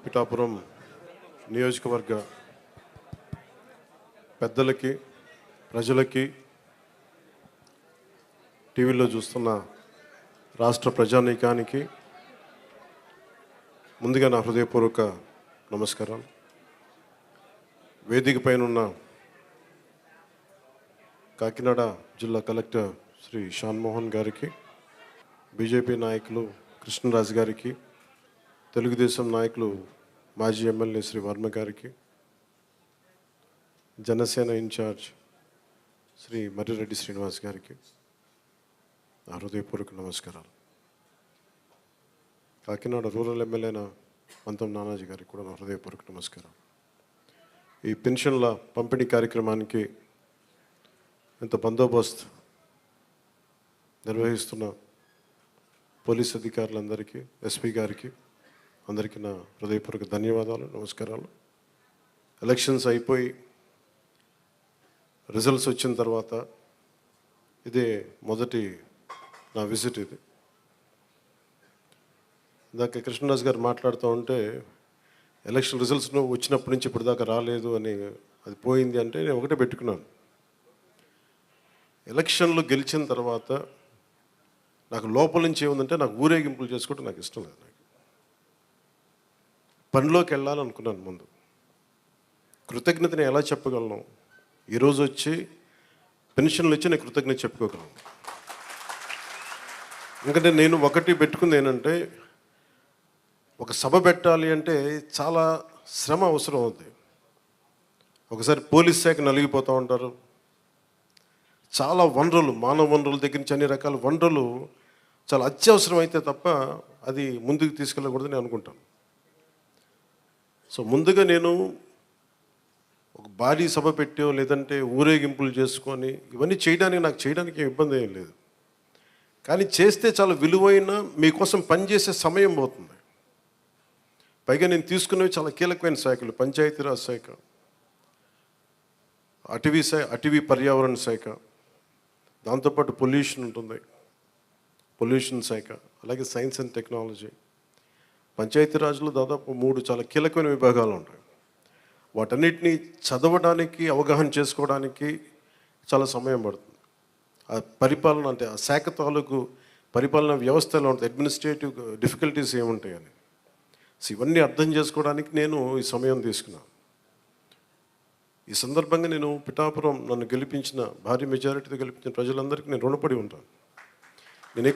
పిఠాపురం నియోజకవర్గ పెద్దలకి, ప్రజలకి, టీవీలో చూస్తున్న రాష్ట్ర ప్రజానీకానికి ముందుగా నా హృదయపూర్వక నమస్కారాలు. వేదిక పైన ఉన్న కాకినాడ జిల్లా కలెక్టర్ శ్రీ షాన్మోహన్ గారికి, బీజేపీ నాయకులు కృష్ణరాజు గారికి, తెలుగుదేశం నాయకులు మాజీ ఎమ్మెల్యే శ్రీ వర్మ గారికి, జనసేన ఇన్ఛార్జ్ శ్రీ మర్రిరెడ్డి శ్రీనివాస్ గారికి నా హృదయపూర్వక నమస్కారాలు. కాకినాడ రూరల్ ఎమ్మెల్యేన పంతం నానాజీ గారికి కూడా నా హృదయపూర్వక నమస్కారం. ఈ పెన్షన్ల పంపిణీ కార్యక్రమానికి ఇంత బందోబస్తు నిర్వహిస్తున్న పోలీస్ అధికారులందరికీ, ఎస్పీ గారికి అందరికీ నా హృదయపూర్వక ధన్యవాదాలు, నమస్కారాలు. ఎలక్షన్స్ అయిపోయి రిజల్ట్స్ వచ్చిన తర్వాత ఇదే మొదటి నా విజిట్. ఇది ఇందాక కృష్ణరాజు గారు మాట్లాడుతూ ఉంటే ఎలక్షన్ రిజల్ట్స్ వచ్చినప్పటి నుంచి ఇప్పటిదాకా రాలేదు అని, అది పోయింది అంటే నేను ఒకటే పెట్టుకున్నాను. ఎలక్షన్లు గెలిచిన తర్వాత నాకు లోపల నుంచి ఏముందంటే నాకు ఊరేగింపులు చేసుకోవడం నాకు ఇష్టం లేదు. నాకు పనిలోకి వెళ్ళాలనుకున్నాను. ముందు కృతజ్ఞతని ఎలా చెప్పగలను? ఈరోజు వచ్చి పెన్షన్లు ఇచ్చి నేను కృతజ్ఞత చెప్పుకోగలను. ఎందుకంటే నేను ఒకటి పెట్టుకుంది ఏంటంటే, ఒక సభ పెట్టాలి అంటే చాలా శ్రమ అవసరం అవుతుంది. ఒకసారి పోలీస్ శాఖ నలిగిపోతూ ఉంటారు. చాలా వనరులు, మానవ వనరుల దగ్గర నుంచి అన్ని రకాల వనరులు చాలా అత్యవసరం అయితే తప్ప అది ముందుకు తీసుకెళ్ళకూడదని అనుకుంటాను. సో ముందుగా నేను ఒక భారీ సభ పెట్టో లేదంటే ఊరేగింపులు చేసుకొని ఇవన్నీ చేయడానికి ఇబ్బంది ఏం లేదు. కానీ చేస్తే చాలా విలువైన మీకోసం పనిచేసే సమయం పోతుంది. పైగా నేను తీసుకునేవి చాలా కీలకమైన శాఖలు: పంచాయతీరాజ్ శాఖ, అటవీ పర్యావరణ శాఖ, దాంతోపాటు పొల్యూషన్ ఉంటుంది, పొల్యూషన్ శాఖ, అలాగే సైన్స్ అండ్ టెక్నాలజీ. పంచాయతీరాజ్లో దాదాపు 3 చాలా కీలకమైన విభాగాలు ఉంటాయి. వాటన్నిటినీ చదవడానికి, అవగాహన చేసుకోవడానికి చాలా సమయం పడుతుంది. ఆ పరిపాలన అంటే ఆ శాఖ తాలూకు పరిపాలన వ్యవస్థ ఎలా ఉంటుంది, అడ్మినిస్ట్రేటివ్ డిఫికల్టీస్ ఏముంటాయని, సో ఇవన్నీ అర్థం చేసుకోవడానికి నేను ఈ సమయం తీసుకున్నాను. ఈ సందర్భంగా నేను పిఠాపురం నన్ను గెలిపించిన, భారీ మెజారిటీతో గెలిపించిన ప్రజలందరికీ నేను రుణపడి ఉంటాను. నేను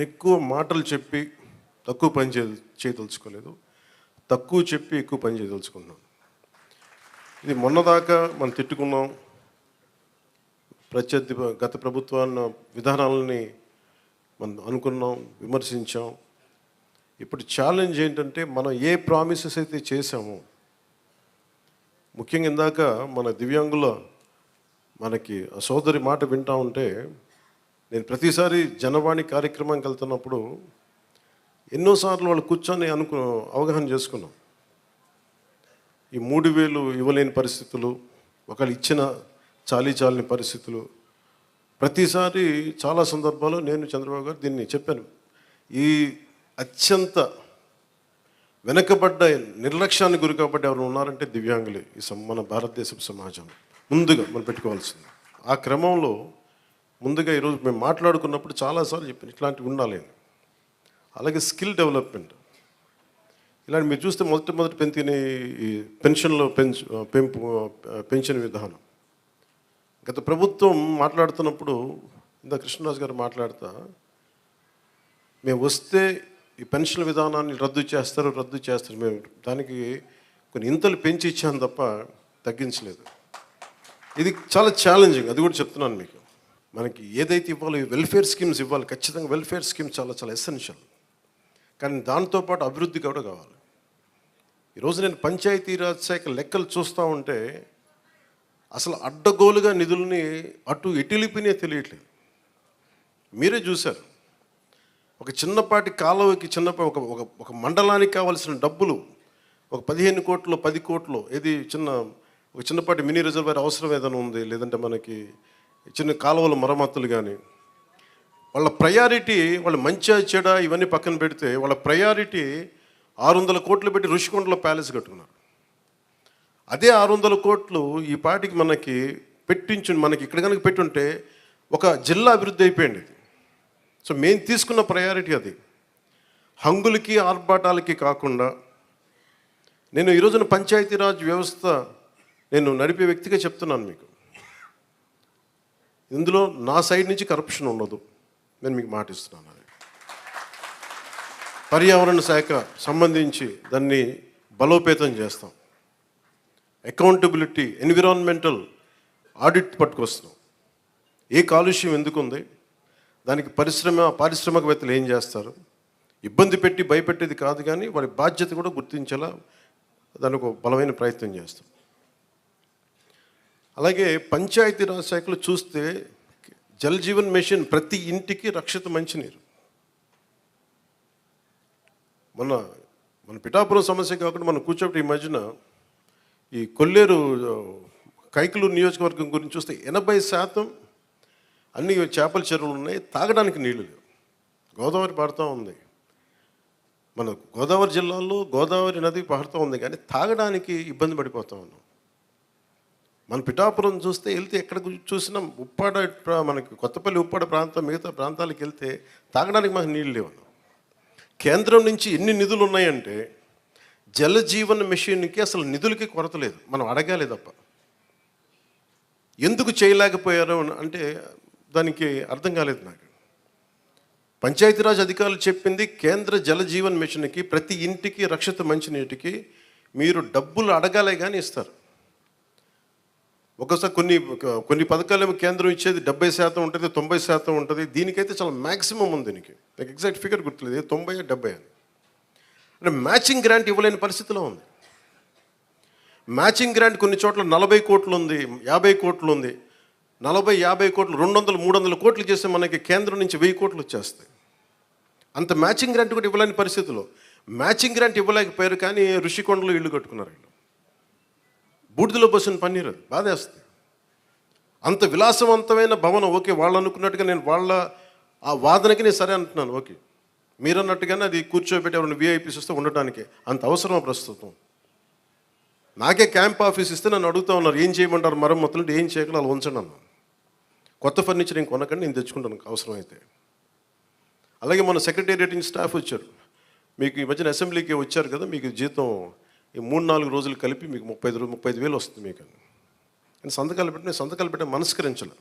ఎక్కువ మాటలు చెప్పి తక్కువ పని చేయదలుచుకోలేదు, తక్కువ చెప్పి ఎక్కువ పని చేయదలుచుకున్నాను. ఇది మొన్నదాకా మనం తిట్టుకున్నాం, గత ప్రభుత్వాన్ని విధానాలని మనం అనుకున్నాం, విమర్శించాం. ఇప్పుడు ఛాలెంజ్ ఏంటంటే, మనం ఏ ప్రామిసెస్ అయితే చేశామో, ముఖ్యంగా ఇందాక మన దివ్యాంగుల మనకి ఆ సోదరి మాట వింటూ ఉంటే, నేను ప్రతిసారి జనవాణి కార్యక్రమానికి వెళ్తున్నప్పుడు ఎన్నోసార్లు వాళ్ళు కూర్చొని అవగాహన చేసుకున్నాం. ఈ 3,000 ఇవ్వలేని పరిస్థితులు, ఒకళ్ళు ఇచ్చిన చాలని పరిస్థితులు. ప్రతిసారి చాలా సందర్భాల్లో నేను చంద్రబాబు గారు దీన్ని చెప్పాను. ఈ అత్యంత వెనకబడ్డ, నిర్లక్ష్యానికి గురి కాబట్టి ఎవరు ఉన్నారంటే దివ్యాంగులే మన భారతదేశ సమాజం ముందుగా మనం పెట్టుకోవాల్సింది. ఆ క్రమంలో ముందుగా ఈరోజు మేము మాట్లాడుకున్నప్పుడు చాలాసార్లు చెప్పాను ఇట్లాంటివి ఉండాలి అని. అలాగే స్కిల్ డెవలప్మెంట్, ఇలాంటి మీరు చూస్తే మొదటి పెంచిన ఈ పెన్షన్లో పెన్షన్ విధానం గత ప్రభుత్వం మాట్లాడుతున్నప్పుడు, ఇంత కృష్ణరాజు గారు మాట్లాడుతా, మేము వస్తే ఈ పెన్షన్ విధానాన్ని రద్దు చేస్తారు, మేము దానికి కొన్ని ఇంతలు పెంచి ఇచ్చాను తప్ప తగ్గించలేదు. ఇది చాలా ఛాలెంజింగ్, అది కూడా చెప్తున్నాను మీకు. మనకి ఏదైతే ఇవ్వాలో వెల్ఫేర్ స్కీమ్స్ ఇవ్వాలి, ఖచ్చితంగా వెల్ఫేర్ స్కీమ్స్ చాలా ఎసెన్షియల్. కానీ దాంతోపాటు అభివృద్ధి కూడా కావాలి. ఈరోజు నేను పంచాయతీరాజ్ శాఖ లెక్కలు చూస్తూ ఉంటే అసలు అడ్డగోలుగా నిధుల్ని అటు ఎటులిపినే తెలియట్లేదు. మీరే చూశారు, ఒక చిన్నపాటి కాలువకి ఒక మండలానికి కావాల్సిన డబ్బులు ఒక 15 కోట్లు 10 కోట్లు, ఏది ఒక చిన్నపాటి మినీ రిజర్వాయర్ అవసరం ఏదైనా ఉంది, లేదంటే మనకి చిన్న కాలువల మరమ్మతులు కానీ వాళ్ళ ప్రయారిటీ, వాళ్ళు మంచిగా చెడ ఇవన్నీ పక్కన పెడితే వాళ్ళ ప్రయారిటీ 600 కోట్లు పెట్టి ఋషికొండలో ప్యాలెస్ కట్టుకున్నారు. అదే 600 కోట్లు ఈ పాటికి మనకి మనకి ఇక్కడ కనుక పెట్టుంటే ఒక జిల్లా అభివృద్ధి అయిపోయింది. సో మేము తీసుకున్న ప్రయారిటీ అది. హంగులకి ఆర్భాటాలకి కాకుండా, నేను ఈ రోజున పంచాయతీరాజ్ వ్యవస్థ నేను నడిపే వ్యక్తిగా చెప్తున్నాను మీకు, ఇందులో నా సైడ్ నుంచి కరప్షన్ ఉండదు, నేను మీకు మాటిస్తున్నాను. అది పర్యావరణ శాఖ సంబంధించి దాన్ని బలోపేతం చేస్తాం. అకౌంటబిలిటీ, ఎన్విరాన్మెంటల్ ఆడిట్ పట్టుకొస్తున్నాం. ఏ కాలుష్యం ఎందుకు ఉంది, దానికి పారిశ్రామికవేత్తలు ఏం చేస్తారు, ఇబ్బంది పెట్టి భయపెట్టేది కాదు, కానీ వారి బాధ్యత కూడా గుర్తించేలా దానికి ఒక బలమైన ప్రయత్నం చేస్తాం. అలాగే పంచాయతీరాజ్ శాఖలో చూస్తే జల్ జీవన్ మిషన్ ప్రతి ఇంటికి రక్షిత మంచినీరు. మన పిఠాపురం సమస్య కాకుండా మనం కూర్చోబెట్టి ఈ మధ్యన ఈ కొల్లేరు కైకలూరు నియోజకవర్గం గురించి చూస్తే 80% అన్ని చేపల చెరువులు ఉన్నాయి, తాగడానికి నీళ్లు లేవు. గోదావరి పారుతూ ఉంది, మన గోదావరి జిల్లాలో గోదావరి నది పారుతూ ఉంది, కానీ తాగడానికి ఇబ్బంది పడిపోతూ ఉన్నాం. మన పిఠాపురం చూస్తే వెళ్తే ఎక్కడ చూసినా ఉప్పాడ, మనకి కొత్తపల్లి ఉప్పాడ ప్రాంతం, మిగతా ప్రాంతాలకు వెళ్తే తాగడానికి మాకు నీళ్ళు లేవు. కేంద్రం నుంచి ఎన్ని నిధులు ఉన్నాయంటే జల జీవన్ మిషన్కి అసలు నిధులకి కొరత లేదు, మనం అడగాలి తప్ప. ఎందుకు చేయలేకపోయారు అంటే దానికి అర్థం కాలేదు నాకు. పంచాయతీరాజ్ అధికారులు చెప్పింది, కేంద్ర జల జీవన్ మిషన్కి ప్రతి ఇంటికి రక్షిత మంచినీటికి మీరు డబ్బులు అడగాలే కానీ ఇస్తారు. ఒకసారి కొన్ని పథకాలు కేంద్రం ఇచ్చేది 70% ఉంటుంది, 90% ఉంటుంది. దీనికైతే చాలా మ్యాక్సిమం ఉంది. దీనికి నాకు ఎగ్జాక్ట్ ఫిగర్ గుర్తులేదు, 90, 70 అని. అంటే మ్యాచింగ్ గ్రాంట్ ఇవ్వలేని పరిస్థితిలో ఉంది. మ్యాచింగ్ గ్రాంట్ కొన్ని చోట్ల 40 కోట్లు ఉంది, 50 కోట్లు ఉంది. 40, 50 కోట్లు 200, 300 కోట్లు చేస్తే మనకి కేంద్రం నుంచి 1000 కోట్లు వచ్చేస్తాయి. అంత మ్యాచింగ్ గ్రాంట్ కూడా ఇవ్వలేని పరిస్థితిలో, మ్యాచింగ్ గ్రాంట్ ఇవ్వలేకపోయారు, కానీ ఋషికొండలో ఇల్లు కట్టుకున్నారు. వీళ్ళు బూడిదలో పోసిన పన్నీరు, అది బాధేస్తుంది. అంత విలాసవంతమైన భవనం, ఓకే, వాళ్ళు అనుకున్నట్టుగా నేను వాళ్ళ ఆ వాదనకి నేను సరే అంటున్నాను, ఓకే, మీరు అన్నట్టుగానే అది కూర్చోబెట్టి ఎవరైనా విఐపీస్ వస్తే ఉండటానికి అంత అవసరం ప్రస్తుతం. నాకే క్యాంప్ ఆఫీస్ ఇస్తే నన్ను అడుగుతూ ఉన్నారు, ఏం చేయమంటారు మరమ్మతులు అంటే, ఏం చేయకుండా అలా ఉంచండి అన్నాను. కొత్త ఫర్నిచర్ ఇంక కొనకండి, నేను తెచ్చుకుంటాను అవసరమైతే. అలాగే మన సెక్రటేరియట్ నుంచి స్టాఫ్ వచ్చారు, మీకు ఈ మధ్యన అసెంబ్లీకి వచ్చారు కదా, మీకు జీతం ఈ 3-4 రోజులు కలిపి మీకు 35,000 వస్తుంది మీకు అని సంతకాలు పెట్టి మనస్కరించాలి.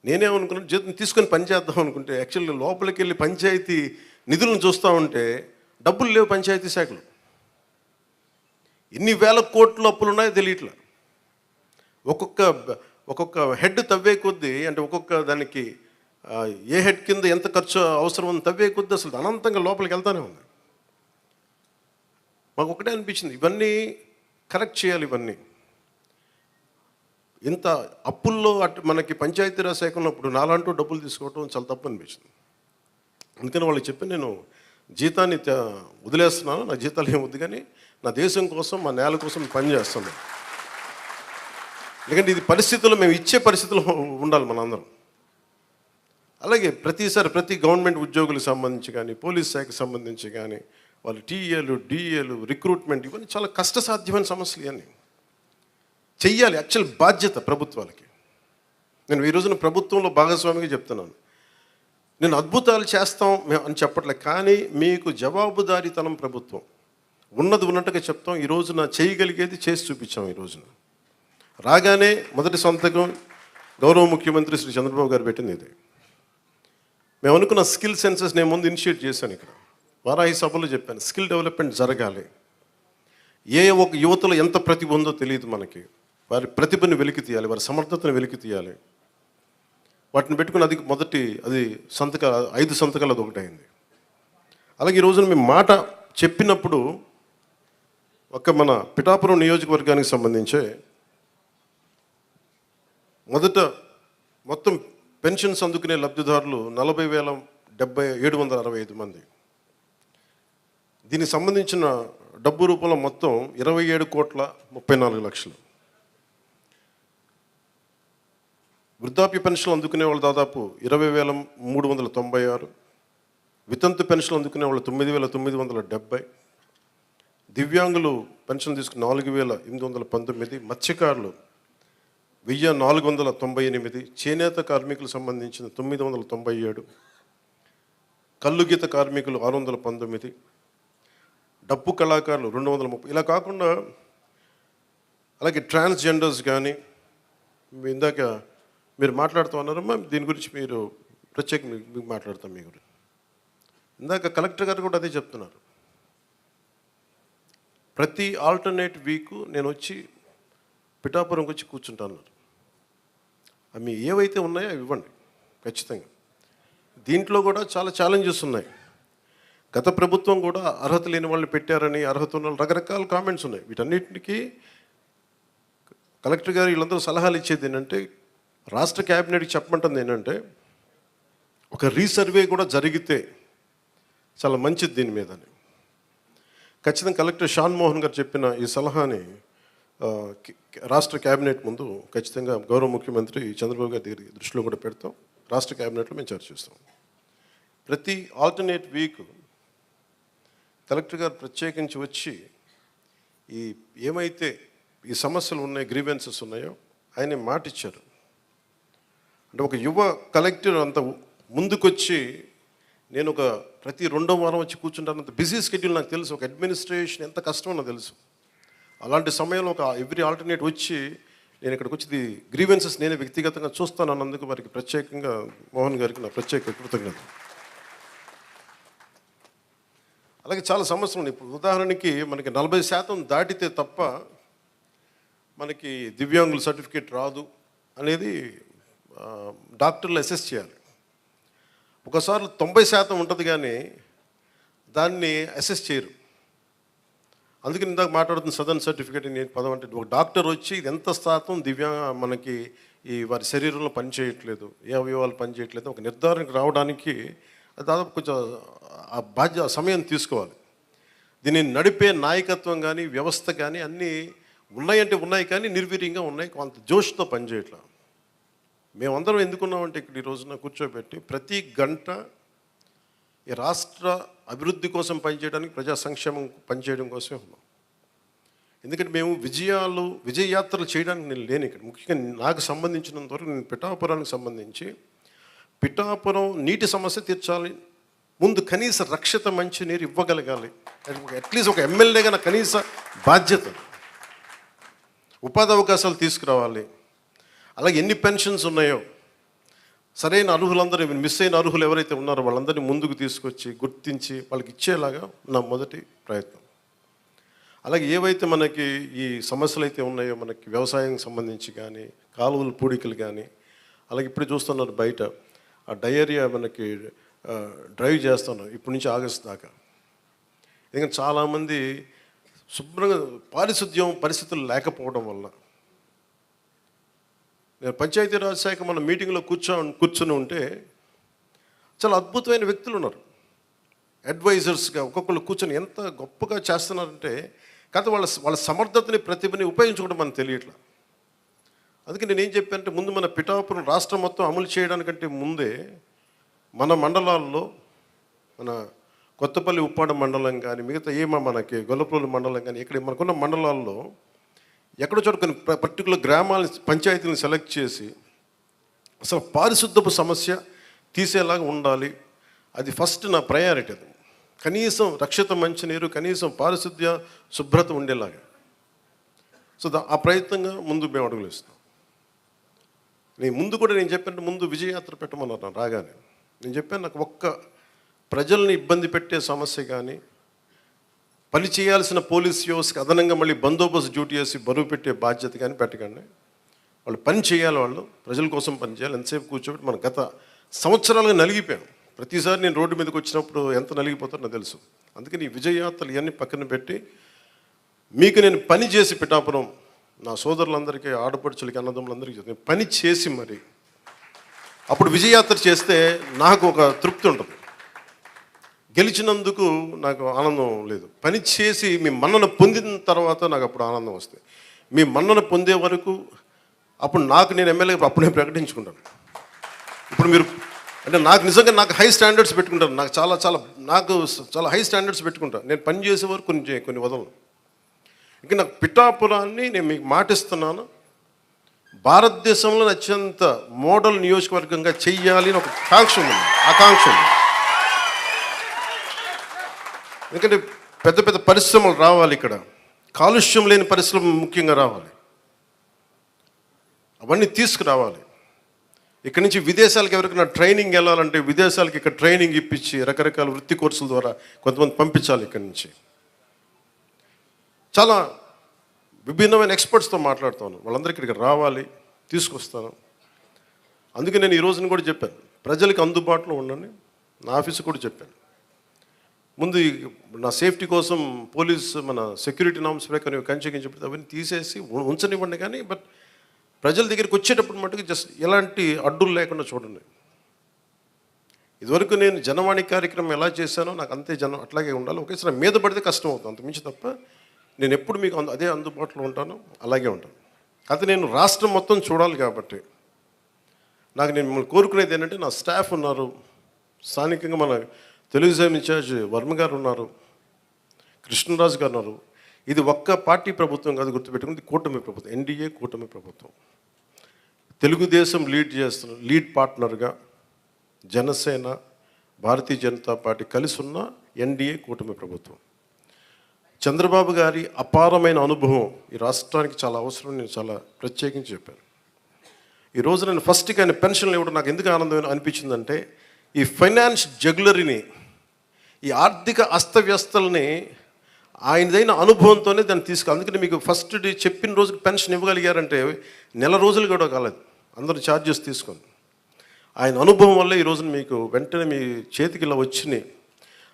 నేనేమనుకున్నాను, జీతం తీసుకొని పని చేద్దాం అనుకుంటే, యాక్చువల్లీ లోపలికి వెళ్ళి పంచాయతీ నిధులను చూస్తూ ఉంటే డబ్బులు లేవు పంచాయతీ శాఖలో. ఎన్ని వేల కోట్లు అప్పులు ఉన్నాయో తెలియట్లా. ఒక్కొక్క హెడ్ తవ్వే కొద్దీ, అంటే ఒక్కొక్క దానికి ఏ హెడ్ కింద ఎంత ఖర్చు అవసరం ఉంది తవ్వే కొద్దీ అసలు అనంతంగా లోపలికి వెళ్తానే ఉంది. మాకు ఒకటే అనిపించింది, ఇవన్నీ కరెక్ట్ చేయాలి. ఇవన్నీ ఇంత అప్పుల్లో మనకి పంచాయతీరాజ్ శాఖ ఉన్నప్పుడు నాలాంటూ డబ్బులు తీసుకోవటం చాలా తప్పు అనిపించింది. అందుకని వాళ్ళకి చెప్పి, నేను జీతాన్ని వదిలేస్తున్నాను, నా జీతాలు ఏం వద్దు, కానీ నా దేశం కోసం, మా నేల కోసం పని చేస్తాను. ఎందుకంటే ఇది పరిస్థితుల్లో మేము ఇచ్చే పరిస్థితుల్లో ఉండాలి మనందరం. అలాగే ప్రతి గవర్నమెంట్ ఉద్యోగులకు సంబంధించి కానీ, పోలీస్ శాఖకు సంబంధించి కానీ, వాళ్ళు టీఏలు, డిఏలు, రిక్రూట్మెంట్, ఇవన్నీ చాలా కష్టసాధ్యమైన సమస్యలు. ఇవన్నీ చెయ్యాలి, యాక్చువల్ బాధ్యత ప్రభుత్వాలకి. నేను ఈ రోజున ప్రభుత్వంలో భాగస్వామిగా చెప్తున్నాను, నేను అద్భుతాలు చేస్తాం అని చెప్పట్లేదు, కానీ మీకు జవాబుదారీతనం ప్రభుత్వం ఉన్నది ఉన్నట్టుగా చెప్తాం. ఈ రోజున చేయగలిగేది చేసి చూపించాం. ఈ రోజున రాగానే మొదటి సంతకం గౌరవ ముఖ్యమంత్రి శ్రీ చంద్రబాబు గారు పెట్టింది ఇదే. మేము అనుకున్న స్కిల్ సెన్సెస్ నేను ముందు ఇనిషియేట్ చేశాను. ఇక్కడ వారాహి సభలో చెప్పాను, స్కిల్ డెవలప్మెంట్ జరగాలి. ఒక యువతలో ఎంత ప్రతిభ ఉందో తెలియదు మనకి, వారి ప్రతిభని వెలికి తీయాలి, వారి సమర్థతను వెలికి తీయాలి. వాటిని పెట్టుకుని అది 5 సంతకాలు అది ఒకటైంది. అలాగే ఈ రోజున మేము మాట చెప్పినప్పుడు మన పిఠాపురం నియోజకవర్గానికి సంబంధించే మొత్తం పెన్షన్స్ అందుకునే లబ్ధిదారులు 40,765 మంది. దీనికి సంబంధించిన డబ్బు రూపంలో మొత్తం 27,34,00,000. వృద్ధాప్య పెన్షన్లు అందుకునే వాళ్ళు దాదాపు 20,396, వితంతు పెన్షన్లు అందుకునే వాళ్ళు 9,970, దివ్యాంగులు పెన్షన్ తీసుకుని 4,819, మత్స్యకారులు 1,498, చేనేత కార్మికులకు సంబంధించిన 997, కల్లుగీత కార్మికులు 619, డప్పు కళాకారులు 230. ఇలా కాకుండా అలాగే ట్రాన్స్జెండర్స్ కానీ ఇందాక మీరు మాట్లాడుతూ ఉన్నారమ్మా, దీని గురించి మీరు ప్రత్యేకంగా మీకు మాట్లాడతాం. మీ గురించి ఇందాక కలెక్టర్ గారు కూడా అదే చెప్తున్నారు. ప్రతి ఆల్టర్నేట్ వీక్ నేను వచ్చి పిఠాపురంకి వచ్చి కూర్చుంటాను. అవి ఏవైతే ఉన్నాయో అవి ఇవ్వండి ఖచ్చితంగా. దీంట్లో కూడా చాలా ఛాలెంజెస్ ఉన్నాయి. గత ప్రభుత్వం కూడా అర్హత లేని వాళ్ళని పెట్టారని, అర్హత ఉన్న రకరకాల కామెంట్స్ ఉన్నాయి. వీటన్నిటికీ కలెక్టర్ గారు వీళ్ళందరూ సలహాలు ఇచ్చేది ఏంటంటే, రాష్ట్ర క్యాబినెట్కి చెప్పమంటుంది ఏంటంటే, ఒక రీసర్వే కూడా జరిగితే చాలా మంచిది దీని మీద అని. ఖచ్చితంగా కలెక్టర్ షాన్ మోహన్ గారు చెప్పిన ఈ సలహాని రాష్ట్ర క్యాబినెట్ ముందు ఖచ్చితంగా గౌరవ ముఖ్యమంత్రి చంద్రబాబు గారి దగ్గర దృష్టిలో కూడా పెడతాం. రాష్ట్ర క్యాబినెట్లో మేము చర్చిస్తాం. ప్రతి ఆల్టర్నేట్ వీక్ కలెక్టర్ గారు ప్రత్యేకించి వచ్చి ఈ ఏమైతే ఈ సమస్యలు ఉన్నాయి, గ్రీవెన్సెస్ ఉన్నాయో ఆయన మాట ఇచ్చారు. అంటే ఒక యువ కలెక్టర్ అంత ముందుకొచ్చి నేను ఒక ప్రతి 2వ వారం వచ్చి కూర్చుంటానంత బిజీ షెడ్యూల్ నాకు తెలుసు. ఒక అడ్మినిస్ట్రేషన్ ఎంత కష్టమో నాకు తెలుసు. అలాంటి సమయంలో ఒక ఎవ్రీ ఆల్టర్నేట్ వచ్చి నేను ఇక్కడికి వచ్చి గ్రీవెన్సెస్ నేనే వ్యక్తిగతంగా చూస్తాను అన్నందుకు వారికి ప్రత్యేకంగా మోహన్ గారికి నా ప్రత్యేక కృతజ్ఞత. అలాగే చాలా సమస్యలు ఉన్నాయి. ఇప్పుడు ఉదాహరణకి మనకి 40% దాటితే తప్ప మనకి దివ్యాంగుల సర్టిఫికేట్ రాదు అనేది డాక్టర్లు అసెస్ చేయాలి. ఒకసారి 90% ఉంటుంది కానీ దాన్ని అసెస్ చేయరు. అందుకని ఇందాక మాట్లాడుతున్న సదరన్ సర్టిఫికేట్ నేను పదం అంటే ఒక డాక్టర్ వచ్చి ఇది ఎంత శాతం మనకి ఈ వారి శరీరంలో పనిచేయట్లేదు, ఏ అవయవాలు పనిచేయట్లేదు ఒక నిర్ధారణకు రావడానికి దాదాపు కొంచెం సమయం తీసుకోవాలి. దీన్ని నడిపే నాయకత్వం కానీ వ్యవస్థ కానీ అన్నీ ఉన్నాయంటే ఉన్నాయి కానీ నిర్వీర్యంగా ఉన్నాయి, కొంత జోష్తో పనిచేయట్లేదు. మేమందరం ఎందుకున్నామంటే ఇక్కడ ఈ రోజున కూర్చోబెట్టి ప్రతి గంట ఈ రాష్ట్ర అభివృద్ధి కోసం పనిచేయడానికి, ప్రజా సంక్షేమం పనిచేయడం కోసమే ఉన్నాం. ఎందుకంటే మేము విజయయాత్రలు చేయడానికి నేను లేను ఇక్కడ. ముఖ్యంగా నాకు సంబంధించినంత వరకు నేను పిఠాపురానికి సంబంధించి పిఠాపురం నీటి సమస్య తీర్చాలి, ముందు కనీస రక్షిత మంచినీరు ఇవ్వగలగాలి. అట్లీస్ట్ ఒక ఎమ్మెల్యేగా నా కనీస బాధ్యత. ఉపాధి అవకాశాలు తీసుకురావాలి. అలాగే ఎన్ని పెన్షన్స్ ఉన్నాయో సరైన అర్హులందరూ, మిస్ అయిన అర్హులు ఎవరైతే ఉన్నారో వాళ్ళందరినీ ముందుకు తీసుకొచ్చి గుర్తించి వాళ్ళకి ఇచ్చేలాగా నా మొదటి ప్రయత్నం. అలాగే ఏవైతే మనకి ఈ సమస్యలు అయితే ఉన్నాయో మనకి వ్యవసాయం సంబంధించి కానీ, కాలువల పూడికలు కానీ, అలాగే ఇప్పుడు చూస్తున్నారు బయట ఆ డయేరియా మనకి డ్రైవ్ చేస్తున్నాం ఇప్పటి నుంచి ఆగస్టు దాకా. ఎందుకంటే చాలామంది శుభ్రంగా పారిశుద్ధ్యం పరిస్థితులు లేకపోవడం వల్ల. నేను పంచాయతీరాజ్ శాఖ మన మీటింగ్లో కూర్చొని ఉంటే చాలా అద్భుతమైన వ్యక్తులు ఉన్నారు, అడ్వైజర్స్గా ఒక్కొక్కరు కూర్చొని ఎంత గొప్పగా చేస్తున్నారంటే, కాకపోతే వాళ్ళ సమర్థతని ప్రతిభని ఉపయోగించుకోవడం మనకు తెలియట్లా. అందుకే నేనేం చెప్పానంటే, ముందు మన పిఠాపురం రాష్ట్రం మొత్తం అమలు చేయడానికంటే ముందే మన మండలాల్లో, మన కొత్తపల్లి ఉప్పాడ మండలం కానీ, మిగతా మనకి గొల్లపల్లి మండలం కానీ, ఇక్కడ మనకున్న మండలాల్లో ఎక్కడో చోట కొన్ని పర్టికులర్ గ్రామాలని, పంచాయతీలను సెలెక్ట్ చేసి అసలు పారిశుద్ధపు సమస్య తీసేలాగా ఉండాలి. అది ఫస్ట్ నా ప్రయారిటీ. అది కనీసం రక్షిత మంచినీరు, కనీసం పారిశుద్ధ్య శుభ్రత ఉండేలాగా. సో ఆ ప్రయత్నంగా ముందు మేము అడుగులు ఇస్తాం. నేను చెప్పాను ముందు విజయయాత్ర పెట్టమన్నారు రాగానే. నేను చెప్పాను నాకు ఒక్క ప్రజల్ని ఇబ్బంది పెట్టే సమస్య కానీ, పని చేయాల్సిన పోలీస్ వ్యవస్థకి అదనంగా మళ్ళీ బందోబస్తు డ్యూటీ చేసి బరువు పెట్టే బాధ్యత కానీ పెట్టకండి. వాళ్ళు పని చేయాలి, వాళ్ళు ప్రజల కోసం పని చేయాలి. ఎంతసేపు కూర్చోబెట్టి మనం గత సంవత్సరాలుగా నలిగిపోయాం. ప్రతిసారి నేను రోడ్డు మీదకి వచ్చినప్పుడు ఎంత నలిగిపోతారో నాకు తెలుసు. అందుకని ఈ విజయయాత్రలు ఇవన్నీ పక్కన పెట్టి మీకు నేను పని చేసి పిఠాపురం నా సోదరులందరికీ, ఆడపడుచులకి, అన్నదమ్ములందరికీ నేను పని చేసి మరి అప్పుడు విజయయాత్ర చేస్తే నాకు ఒక తృప్తి ఉంటుంది. గెలిచినందుకు నాకు ఆనందం లేదు, పని చేసి మీ మన్నన పొందిన తర్వాత నాకు అప్పుడు ఆనందం వస్తుంది. మీ మన్నన పొందే వరకు అప్పుడు నాకు నేను ఎమ్మెల్యే అప్పుడే ప్రకటించుకుంటాను. ఇప్పుడు మీరు అంటే నాకు నిజంగా నాకు హై స్టాండర్డ్స్ పెట్టుకుంటాను. నాకు చాలా హై స్టాండర్డ్స్ పెట్టుకుంటాను. నేను పని చేసే వరకు కొన్ని వదలను. ఇక నాకు పిఠాపురాన్ని నేను మీకు మాటిస్తున్నాను, భారతదేశంలో అత్యంత మోడల్ నియోజకవర్గంగా చెయ్యాలి అని ఒక ఆకాంక్ష ఉంది. ఎందుకంటే పెద్ద పెద్ద పరిశ్రమలు రావాలి, ఇక్కడ కాలుష్యం లేని పరిశ్రమ ముఖ్యంగా రావాలి, అవన్నీ తీసుకురావాలి. ఇక్కడి నుంచి విదేశాలకు ఎవరికైనా ట్రైనింగ్ వెళ్ళాలంటే విదేశాలకి ఇక్కడ ట్రైనింగ్ ఇప్పించి రకరకాల వృత్తి కోర్సుల ద్వారా కొంతమంది పంపించాలి. ఇక్కడి నుంచి చాలా విభిన్నమైన ఎక్స్పర్ట్స్తో మాట్లాడుతాను, వాళ్ళందరూ ఇక్కడికి రావాలి, తీసుకొస్తాను. అందుకే నేను ఈ రోజున కూడా చెప్పాను, ప్రజలకు అందుబాటులో ఉండండి. నా ఆఫీసు కూడా చెప్పాను, ముందు నా సేఫ్టీ కోసం పోలీస్ మన సెక్యూరిటీ నామ్స్ ప్రకారం కంచెకించి అవన్నీ తీసేసి ఉంచనివ్వండి, కానీ బట్ ప్రజల దగ్గరికి వచ్చేటప్పుడు మటుకు జస్ట్ ఎలాంటి అడ్డులు లేకుండా చూడండి. ఇదివరకు నేను జనవాణి కార్యక్రమం ఎలా చేశానో నాకు అంతే జనం అట్లాగే ఉండాలి. ఒకేసారి మీద పడితే కష్టం అవుతుంది, అంతమించి తప్ప నేను ఎప్పుడు మీకు అదే అందుబాటులో ఉంటాను, అలాగే ఉంటాను. అయితే నేను రాష్ట్రం మొత్తం చూడాలి కాబట్టి నేను మిమ్మల్ని కోరుకునేది ఏంటంటే, నా స్టాఫ్ ఉన్నారు, స్థానికంగా మన తెలుగుదేశం ఇన్ఛార్జ్ వర్మ గారు ఉన్నారు, కృష్ణరాజు గారు ఉన్నారు. ఇది ఒక్క పార్టీ ప్రభుత్వం కాదు, గుర్తుపెట్టుకుంది కూటమి ప్రభుత్వం, ఎన్డీఏ కూటమి ప్రభుత్వం. తెలుగుదేశం లీడ్ పార్ట్నర్గా జనసేన, భారతీయ జనతా పార్టీ కలిసి ఉన్న ఎన్డీఏ కూటమి ప్రభుత్వం. చంద్రబాబు గారి అపారమైన అనుభవం ఈ రాష్ట్రానికి చాలా అవసరం, నేను చాలా ప్రత్యేకించి చెప్పాను. ఈరోజు నేను ఫస్ట్కి ఆయన పెన్షన్లు ఇవ్వడం నాకు ఎందుకు ఆనందం అనిపించిందంటే, ఈ ఫైనాన్స్ జగ్యులరీని, ఈ ఆర్థిక అస్తవ్యస్తల్ని ఆయనదైన అనుభవంతోనే దాన్ని అందుకని మీకు ఫస్ట్ చెప్పిన రోజుకి పెన్షన్ ఇవ్వగలిగారంటే నెల రోజులు కూడా కాలేదు, అందరూ ఛార్జెస్ తీసుకొని. ఆయన అనుభవం వల్ల ఈ రోజున మీకు వెంటనే మీ చేతికి ఇలా వచ్చినాయి.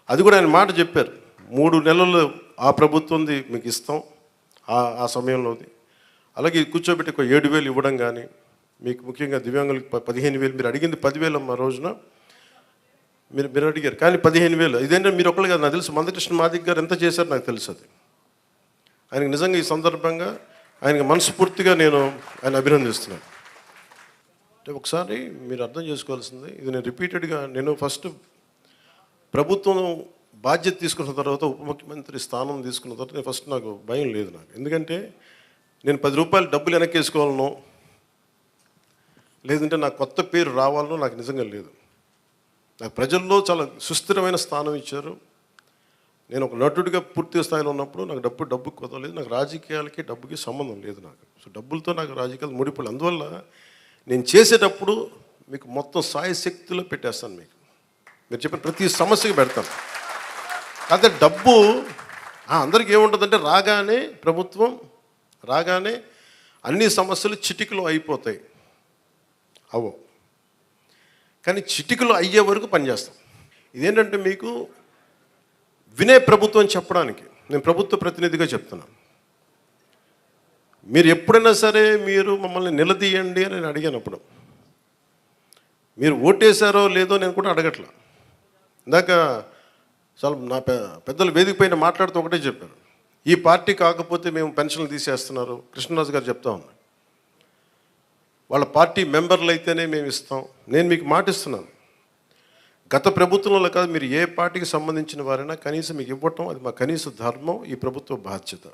అది కూడా ఆయన మాట చెప్పారు, 3 నెలలు ఆ ప్రభుత్వంది మీకు ఇస్తాం ఆ సమయంలోది. అలాగే కూర్చోబెట్టి ఒక 7,000 ఇవ్వడం కానీ, మీకు ముఖ్యంగా దివ్యాంగులకు 15,000, మీరు అడిగింది 10,000 అమ్మ రోజున మీరు అడిగారు, కానీ 15,000. ఇదేంటంటే మీరు ఒకళ్ళు కాదు, నాకు తెలుసు మందకృష్ణ మాదిక్ గారు ఎంత చేశారో నాకు తెలుసు. అది ఆయనకి నిజంగా ఈ సందర్భంగా ఆయనకి మనస్ఫూర్తిగా నేను ఆయన అభినందిస్తున్నాను. అంటే ఒకసారి మీరు అర్థం చేసుకోవాల్సింది, ఇది నేను రిపీటెడ్గా నేను ఫస్ట్ ప్రభుత్వం బాధ్యత తీసుకున్న తర్వాత, ఉప ముఖ్యమంత్రి స్థానం తీసుకున్న తర్వాత నేను ఫస్ట్ నాకు భయం లేదు నాకు. ఎందుకంటే నేను 10 రూపాయలు డబ్బులు వెనక్కేసుకోవాలనో లేదంటే నాకు కొత్త పేరు రావాలనో నాకు నిజంగా లేదు. నాకు ప్రజల్లో చాలా సుస్థిరమైన స్థానం ఇచ్చారు. నేను ఒక నటుడిగా పూర్తి స్థాయిలో ఉన్నప్పుడు నాకు డబ్బు కుదరలేదు. నాకు రాజకీయాలకి డబ్బుకి సంబంధం లేదు నాకు. సో డబ్బులతో నాకు రాజకీయాలు ముడిపడి, అందువల్ల నేను చేసేటప్పుడు మీకు మొత్తం సాయశక్తిలో పెట్టేస్తాను. మీరు చెప్పిన ప్రతి సమస్యకి పెడతాను. కాకపోతే డబ్బు అందరికీ ఏముంటుందంటే, ప్రభుత్వం రాగానే అన్ని సమస్యలు చిటికలో అయిపోతాయి. కానీ చిటికలో అయ్యే వరకు పనిచేస్తాం. ఇదేంటంటే మీకు వినే ప్రభుత్వం చెప్పడానికి నేను ప్రభుత్వ ప్రతినిధిగా చెప్తున్నాను. మీరు ఎప్పుడైనా సరే మీరు మమ్మల్ని నిలదీయండి అని నేను అడిగానప్పుడు, మీరు ఓటేశారో లేదో నేను కూడా అడగట్లా. ఇందాక చాలా నా పెద్దలు వేదిక పైన మాట్లాడుతూ ఒకటే చెప్పారు, ఈ పార్టీ కాకపోతే మేము పెన్షన్లు తీసేస్తున్నారు. కృష్ణరాజు గారు చెప్తా ఉన్నారు, వాళ్ళ పార్టీ మెంబర్లు అయితేనే మేము ఇస్తాం. నేను మీకు మాటిస్తున్నాను, గత ప్రభుత్వంలో కాదు, మీరు ఏ పార్టీకి సంబంధించిన వారైనా కనీసం మీకు ఇవ్వటం అది మా కనీస ధర్మం, ఈ ప్రభుత్వ బాధ్యత.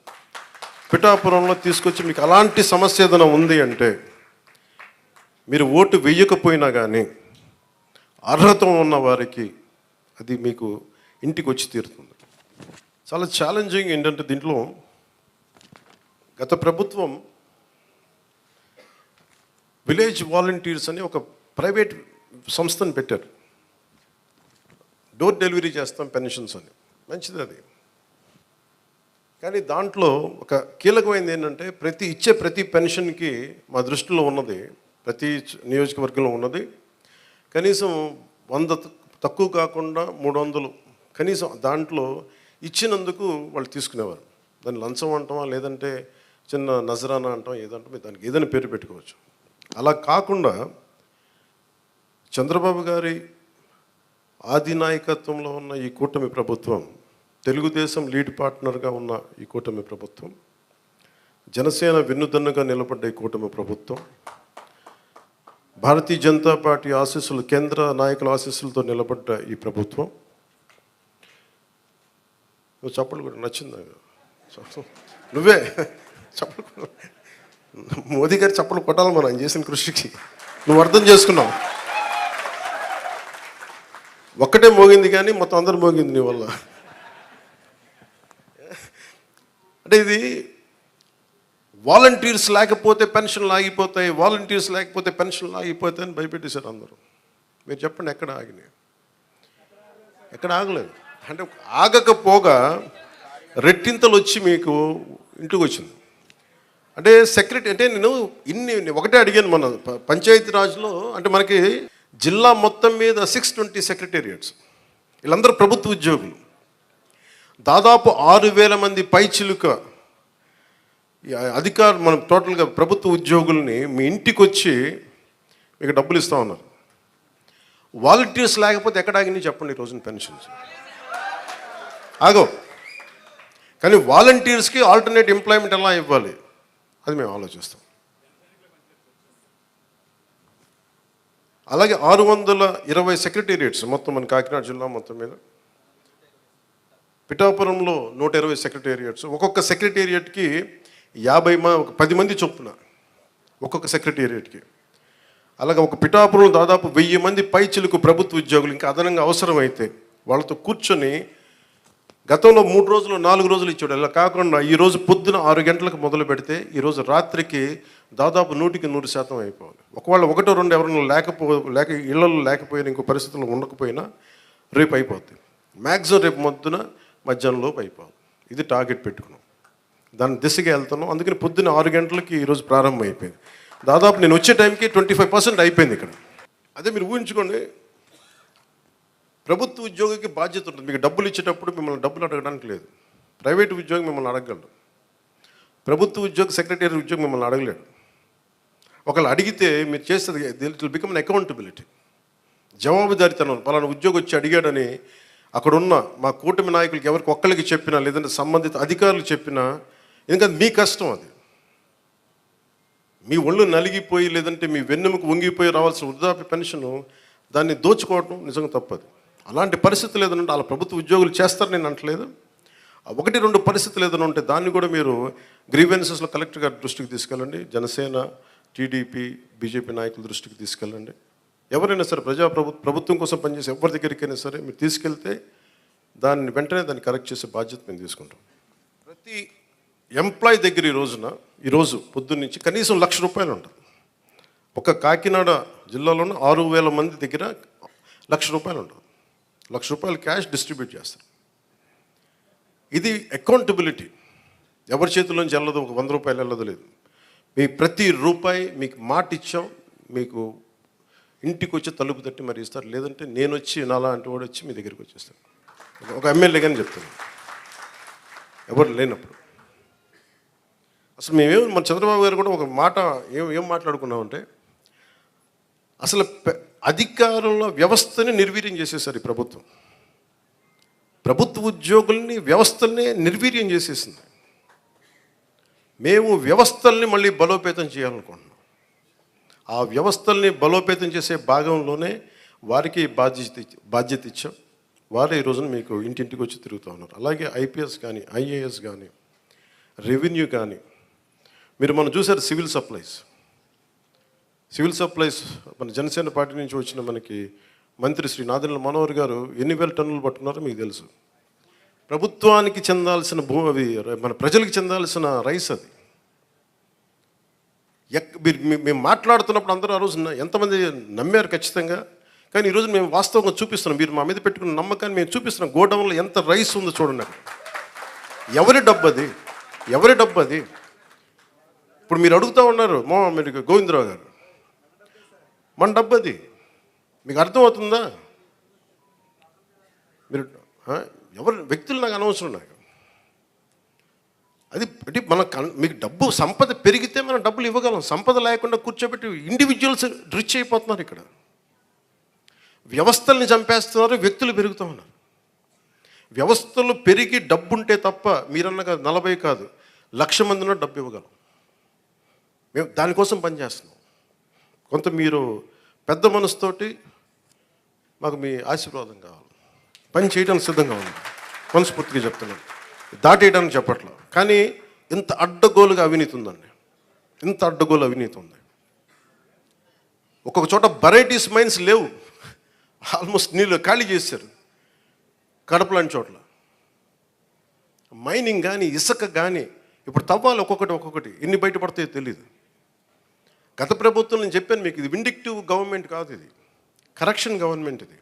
పిఠాపురంలో తీసుకొచ్చి మీకు అలాంటి సమస్య ఏదైనా ఉంది అంటే, మీరు ఓటు వేయకపోయినా కానీ అర్హత ఉన్న వారికి అది మీకు ఇంటికి వచ్చి తీరుతుంది. చాలా ఛాలెంజింగ్ ఏంటంటే, దీంట్లో గత ప్రభుత్వం విలేజ్ వాలంటీర్స్ అని ఒక ప్రైవేట్ సంస్థను పెట్టారు. డోర్ డెలివరీ చేస్తాం పెన్షన్స్ అని, మంచిది అది. కానీ దాంట్లో ఒక కీలకమైనది ఏంటంటే, ప్రతి పెన్షన్కి మా దృష్టిలో ఉన్నది, ప్రతి నియోజకవర్గంలో ఉన్నది కనీసం 100 తక్కువ కాకుండా 300 కనీసం దాంట్లో ఇచ్చినందుకు వాళ్ళు తీసుకునేవారు. దాన్ని లంచం అంటామా లేదంటే చిన్న నజరానా అంటాం, ఏదంటాం, దానికి ఏదైనా పేరు పెట్టుకోవచ్చు. అలా కాకుండా చంద్రబాబు గారి ఆధినాయకత్వంలో ఉన్న ఈ కూటమి ప్రభుత్వం, తెలుగుదేశం లీడ్ పార్ట్నర్గా ఉన్న ఈ కూటమి ప్రభుత్వం జనసేన వెన్నుదన్నుగా నిలబడ్డ ఈ కూటమి ప్రభుత్వం, భారతీయ జనతా పార్టీ ఆశీస్సులు, కేంద్ర నాయకుల ఆశీస్సులతో నిలబడ్డ ఈ ప్రభుత్వం. నువ్వు చప్పలు కూడా నచ్చింది, నువ్వే చప్పలు, మోదీ గారి చప్పలు కొట్టాలి మనం చేసిన కృషికి. నువ్వు అర్థం చేసుకున్నావు. ఒక్కటే మోగింది కానీ మొత్తం అందరూ మోగింది నీ వల్ల. అంటే ఇది వాలంటీర్స్ లేకపోతే పెన్షన్లు ఆగిపోతాయి, వాలంటీర్స్ లేకపోతే పెన్షన్లు ఆగిపోతాయి అని భయపెట్టేశారు అందరూ. మీరు చెప్పండి, ఎక్కడ ఆగినాయి? ఎక్కడ ఆగలేదు. అంటే ఆగకపోగా రెట్టింతలు వచ్చి మీకు ఇంటికి వచ్చింది. అంటే సెక్రటరీ, అంటే నేను ఒకటే అడిగాను మన పంచాయతీ రాజ్లో. అంటే మనకి జిల్లా మొత్తం మీద 620 సెక్రటేరియట్స్, వీళ్ళందరూ ప్రభుత్వ ఉద్యోగులు. దాదాపు 6,000 మంది పైచిలుక అధికారులు, మనం టోటల్గా ప్రభుత్వ ఉద్యోగుల్ని మీ ఇంటికి వచ్చి మీకు డబ్బులు ఇస్తూ ఉన్నారు. వాలంటీర్స్ లేకపోతే ఎక్కడ ఆగినాయి చెప్పండి ఈ రోజున పెన్షన్స్? ఆగో. కానీ వాలంటీర్స్కి ఆల్టర్నేట్ ఎంప్లాయ్మెంట్ ఎలా ఇవ్వాలి అది మేము ఆలోచిస్తాం. అలాగే 620 సెక్రటేరియట్స్ మొత్తం మన కాకినాడ జిల్లా మొత్తం మీద. పిఠాపురంలో 120 సెక్రటేరియట్స్. ఒక్కొక్క సెక్రటేరియట్కి 10 మంది చొప్పున ఒక్కొక్క సెక్రటేరియట్కి. అలాగే ఒక పిఠాపురంలో దాదాపు 1000 మంది పైచిలుకు ప్రభుత్వ ఉద్యోగులు ఇంకా అదనంగా అవసరమైతే వాళ్ళతో కూర్చొని గతంలో 3 రోజులు 4 రోజులు ఇచ్చాడు. ఇలా కాకుండా ఈరోజు పొద్దున 6 గంటలకు మొదలు పెడితే ఈరోజు రాత్రికి దాదాపు 100% అయిపోవాలి. ఒకవేళ 1-2 ఎవరైనా లేక ఇళ్లలో లేకపోయినా, ఇంకో పరిస్థితుల్లో ఉండకపోయినా రేపు అయిపోద్ది. మ్యాక్సిమం రేపు మధ్యాహ్నంలోపు అయిపోవాలి. ఇది టార్గెట్ పెట్టుకున్నాం, దాని దిశగా వెళ్తున్నాం. అందుకని పొద్దున్న 6 గంటలకి ఈరోజు ప్రారంభం అయిపోయింది. దాదాపు నేను వచ్చే టైంకి 25% అయిపోయింది ఇక్కడ. అదే మీరు ఊహించుకోండి, ప్రభుత్వ ఉద్యోగికి బాధ్యత ఉంటుంది. మీకు డబ్బులు ఇచ్చేటప్పుడు మిమ్మల్ని డబ్బులు అడగడానికి లేదు. ప్రైవేట్ ఉద్యోగి మిమ్మల్ని అడగలడు, ప్రభుత్వ ఉద్యోగి సెక్రటరీ ఉద్యోగి మిమ్మల్ని అడగలేడు. ఒకళ్ళు అడిగితే మీరు చేస్తుంది it will become an accountability, జవాబుదారీతనం. పలానా ఉద్యోగి వచ్చి అడిగాడని అక్కడున్న మా కూటమి నాయకులకి ఎవరికి ఒక్కరికి చెప్పినా, లేదంటే సంబంధిత అధికారులు చెప్పినా, ఎందుకంటే మీ కష్టం అది. మీ ఒళ్ళు నలిగిపోయి లేదంటే మీ వెన్నెముకు వంగిపోయి రావాల్సిన వృద్ధాప్య పెన్షను దాన్ని దోచుకోవడం నిజంగా తప్పదు. అలాంటి పరిస్థితులు ఏదైనా ఉంటే అలా ప్రభుత్వ ఉద్యోగులు చేస్తారు, నేను అంటలేదు. 1-2 పరిస్థితులు ఏదైనా ఉంటే దాన్ని కూడా మీరు గ్రీవెన్సెస్లో కలెక్టర్ గారి దృష్టికి తీసుకెళ్ళండి. జనసేన, టీడీపీ, బీజేపీ నాయకుల దృష్టికి తీసుకెళ్ళండి. ఎవరైనా సరే ప్రభుత్వం కోసం పనిచేసే ఎవరి దగ్గరికైనా సరే మీరు తీసుకెళ్తే దాన్ని వెంటనే దాన్ని కరెక్ట్ చేసే బాధ్యత మేము తీసుకుంటాం. ప్రతి ఎంప్లాయీ దగ్గర ఈరోజు పొద్దున్న నుంచి కనీసం ₹1,00,000 ఉంటుంది. ఒక కాకినాడ జిల్లాలోనే 6,000 మంది దగ్గర ₹1,00,000 ఉంటుంది. ₹1,00,000 క్యాష్ డిస్ట్రిబ్యూట్ చేస్తారు. ఇది అకౌంటబిలిటీ. ఎవరి చేతుల్లోంచి వెళ్ళదు, ఒక ₹100 వెళ్ళదు లేదు. మీ ప్రతి రూపాయి మీకు మాట ఇచ్చాం, మీకు ఇంటికి వచ్చి తలుపు తట్టి మరి ఇస్తారు. లేదంటే నేను వచ్చి నాలాంటి వాడు వచ్చి మీ దగ్గరికి వచ్చేస్తాను. ఒక ఎమ్మెల్యే కానీ చెప్తాను, ఎవరు లేనప్పుడు. అసలు మన చంద్రబాబు గారు కూడా ఒక మాట ఏం మాట్లాడుకున్నామంటే, అసలు అధికారుల వ్యవస్థని నిర్వీర్యం చేసేసారు ఈ ప్రభుత్వం. ప్రభుత్వ ఉద్యోగుల్ని, వ్యవస్థల్ని నిర్వీర్యం చేసేసింది. మేము వ్యవస్థల్ని మళ్ళీ బలోపేతం చేయాలనుకుంటున్నాం. ఆ వ్యవస్థల్ని బలోపేతం చేసే భాగంలోనే వారికి బాధ్యత ఇచ్చాం. వారే ఈ రోజున మీకు ఇంటింటికి వచ్చి తిరుగుతూ ఉన్నారు. అలాగే ఐపీఎస్ కానీ, ఐఏఎస్ కానీ, రెవెన్యూ కానీ. మనం చూసారు సివిల్ సప్లైస్ మన జనసేన పార్టీ నుంచి వచ్చిన మనకి మంత్రి శ్రీ నాదెండ్ల మనోహర్ గారు ఎన్ని వేల టన్నులు పట్టుకున్నారో మీకు తెలుసు. ప్రభుత్వానికి చెందాల్సిన అవి మన ప్రజలకు చెందాల్సిన రైస్ అది. మేము మాట్లాడుతున్నప్పుడు అందరూ ఆ రోజు ఎంతమంది నమ్మారు ఖచ్చితంగా. కానీ ఈరోజు మేము వాస్తవంగా చూపిస్తున్నాం. మీరు మా మీద పెట్టుకున్న నమ్మకాన్ని మేము చూపిస్తున్నాం. గోడౌన్లో ఎంత రైస్ ఉందో చూడండి. ఎవరి డబ్బు అది? ఇప్పుడు మీరు అడుగుతూ ఉన్నారు మీరు గోవిందరావు గారు, మన డబ్బు అది. మీకు అర్థమవుతుందా? మీరు ఎవరు వ్యక్తులు నాకు అనవసరం. అది మీకు డబ్బు సంపద పెరిగితే మనం డబ్బులు ఇవ్వగలం. సంపద లేకుండా కూర్చోబెట్టి ఇండివిజువల్స్ రిచ్ అయిపోతున్నారు. ఇక్కడ వ్యవస్థల్ని చంపేస్తున్నారు, వ్యక్తులు పెరుగుతూ ఉన్నారు. వ్యవస్థలు పెరిగి డబ్బు ఉంటే తప్ప మీరన్నగా 40 కాదు 1,00,000 మందిలో డబ్బు ఇవ్వగలం. మేము దానికోసం పనిచేస్తున్నాం. కొంత మీరు పెద్ద మనసుతోటి మాకు మీ ఆశీర్వాదం కావాలి. పని చేయడానికి సిద్ధంగా ఉంది, మనస్ఫూర్తిగా చెప్తున్నాను, దాటేయడానికి చెప్పట్లేదు. కానీ ఇంత అడ్డగోలుగా అవినీతి ఉందండి, ఇంత అడ్డగోలు అవినీతి ఉంది. ఒక్కొక్క చోట వెరైటీస్ మైన్స్ లేవు, ఆల్మోస్ట్ నీళ్ళు ఖాళీ చేశారు. కడప లాంటి చోట్ల మైనింగ్ కానీ ఇసుక కానీ ఇప్పుడు తవ్వాలి ఒక్కొక్కటి ఎన్ని బయటపడతాయో తెలియదు. గత ప్రభుత్వం నేను చెప్పాను మీకు, ఇది విండిక్టివ్ గవర్నమెంట్ కాదు, ఇది కరెక్షన్ గవర్నమెంట్. ఇది